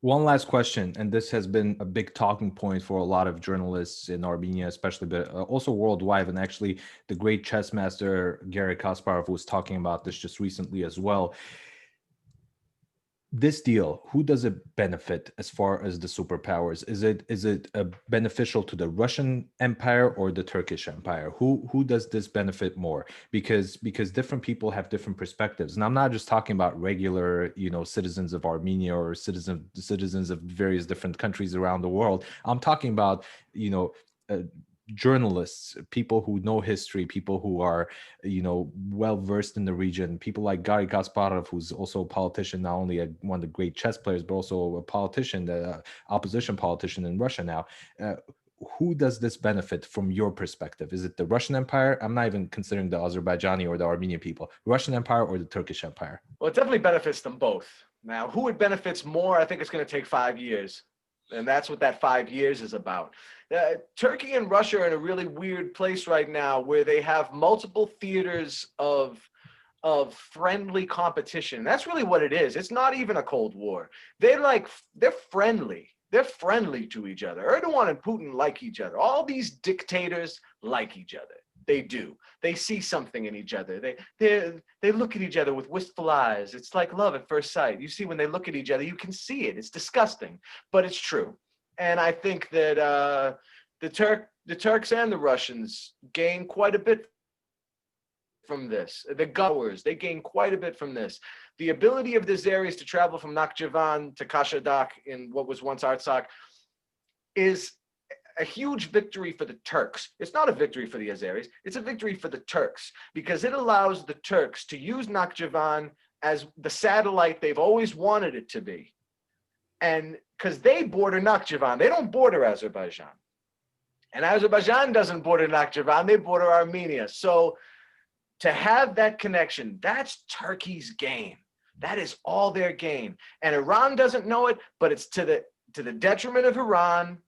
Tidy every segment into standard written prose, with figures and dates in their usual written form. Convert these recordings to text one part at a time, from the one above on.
One last question, and this has been a big talking point for a lot of journalists in Armenia, especially, but also worldwide. And actually, the great chess master Garry Kasparov was talking about this just recently as well. This deal, who does it benefit as far as the superpowers? Is it beneficial to the Russian Empire or the Turkish Empire? Who does this benefit more? Because different people have different perspectives, and I'm not just talking about regular, citizens of Armenia or citizens of various different countries around the world. I'm talking about, uh, journalists, people who know history, people who are, well versed in the region, people like Garry Kasparov, who's also a politician, not only one of the great chess players, but also a politician, the opposition politician in Russia now. Who does this benefit from your perspective? Is it the Russian Empire? I'm not even considering the Azerbaijani or the Armenian people. Russian Empire or the Turkish Empire? Well, it definitely benefits them both. Now, who it benefits more, I think it's going to take 5 years. And that's what that 5 years is about. Turkey and Russia are in a really weird place right now where they have multiple theaters of friendly competition. That's really what it is. It's not even a Cold War. They're friendly. They're friendly to each other. Erdogan and Putin like each other. All these dictators like each other. They do. They see something in each other. They look at each other with wistful eyes. It's like love at first sight. You see, when they look at each other, you can see it. It's disgusting, but it's true. And I think that the Turks and the Russians gain quite a bit from this. The Gowers, they gain quite a bit from this. The ability of these areas to travel from Nakhchivan to Kashadak in what was once Artsakh is a huge victory for the Turks. It's not a victory for the Azeris. It's a victory for the Turks because it allows the Turks to use Nakhchivan as the satellite they've always wanted it to be. And because they border Nakhchivan, they don't border Azerbaijan. And Azerbaijan doesn't border Nakhchivan, they border Armenia. So to have that connection, that's Turkey's gain. That is all their gain. And Iran doesn't know it, but it's to the detriment of Iran.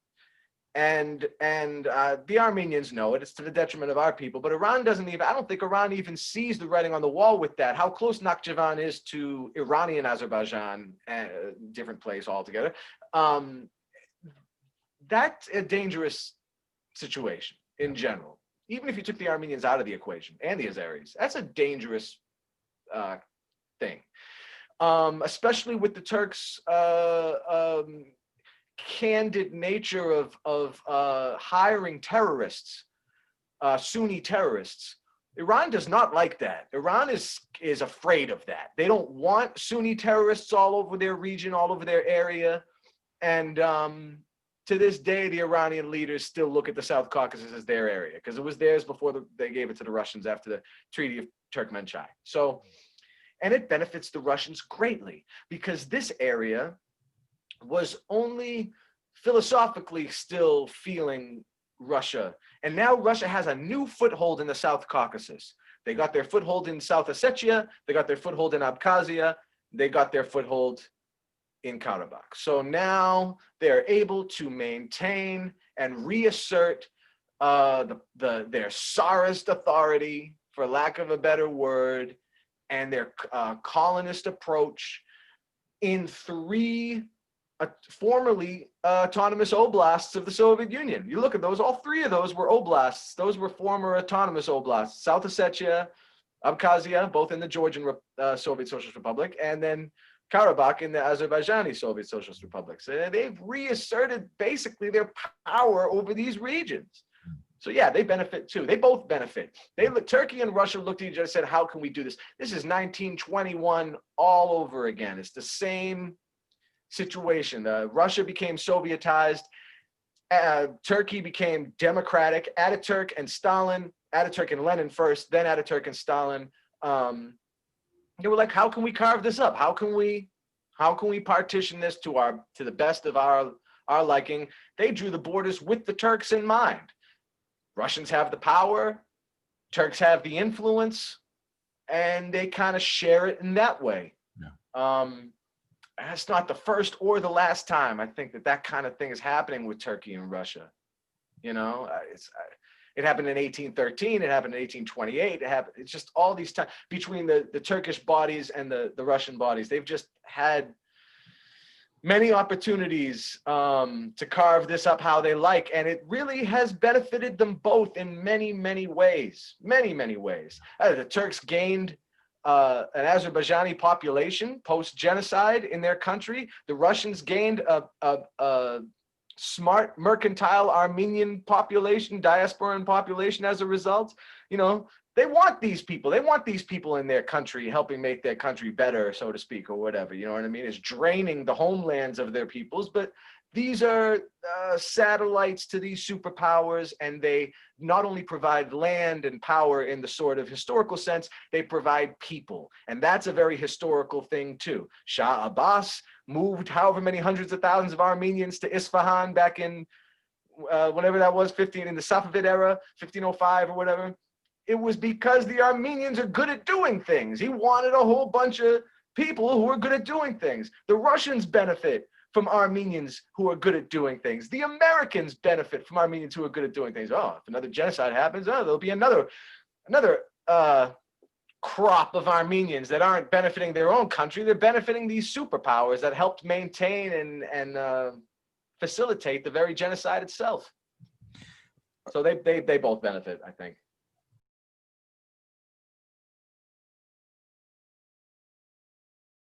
And the Armenians know it. It's to the detriment of our people. But Iran doesn't even, I don't think Iran even sees the writing on the wall with that. How close Nakhchivan is to Iranian Azerbaijan, different place altogether. That's a dangerous situation in general. Even if you took the Armenians out of the equation and the Azeris, that's a dangerous thing. Especially with the Turks' candid nature of hiring terrorists, Sunni terrorists. Iran does not like that. Iran is afraid of that. They don't want Sunni terrorists all over their region, all over their area. And to this day, the Iranian leaders still look at the South Caucasus as their area because it was theirs before they gave it to the Russians after the Treaty of Turkmenchai. So, and it benefits the Russians greatly because this area was only philosophically still feeling Russia. And now Russia has a new foothold in the South Caucasus. They got their foothold in South Ossetia. They got their foothold in Abkhazia. They got their foothold in Karabakh. So now they're able to maintain and reassert their Tsarist authority, for lack of a better word, and their colonist approach in three formerly autonomous oblasts of the Soviet Union. You look at those, all three of those were oblasts. Those were former autonomous oblasts. South Ossetia, Abkhazia, both in the Georgian Soviet Socialist Republic, and then Karabakh in the Azerbaijani Soviet Socialist Republic. So they've reasserted basically their power over these regions. So yeah, they benefit too. They both benefit. Turkey and Russia looked at each other and said, how can we do this? This is 1921 all over again. It's the same situation. Russia became Sovietized. Turkey became democratic. Ataturk and Stalin, Ataturk and Lenin first, then Ataturk and Stalin. They were like, how can we carve this up? How can we partition this to the best of our liking? They drew the borders with the Turks in mind. Russians have the power, Turks have the influence, and they kind of share it in that way. Yeah. That's not the first or the last time I think that kind of thing is happening with Turkey and Russia. You know, it happened in 1813, it happened in 1828, it's just all these times between the Turkish bodies and the Russian bodies. They've just had many opportunities to carve this up how they like, and it really has benefited them both in many, many ways. Many, many ways. The Turks gained an Azerbaijani population post-genocide in their country. The Russians gained a smart mercantile Armenian population, diasporan population as a result. You know, they want these people. They want these people in their country, helping make their country better, so to speak, or whatever. You know what I mean? It's draining the homelands of their peoples, but these are satellites to these superpowers, and they not only provide land and power in the sort of historical sense, they provide people. And that's a very historical thing too. Shah Abbas moved however many hundreds of thousands of Armenians to Isfahan back in whatever that was, in the Safavid era, 1505 or whatever. It was because the Armenians are good at doing things. He wanted a whole bunch of people who are good at doing things. The Russians benefit from Armenians who are good at doing things. The Americans benefit from Armenians who are good at doing things. Oh, if another genocide happens, oh, there'll be another crop of Armenians that aren't benefiting their own country. They're benefiting these superpowers that helped maintain and facilitate the very genocide itself. So they both benefit, I think.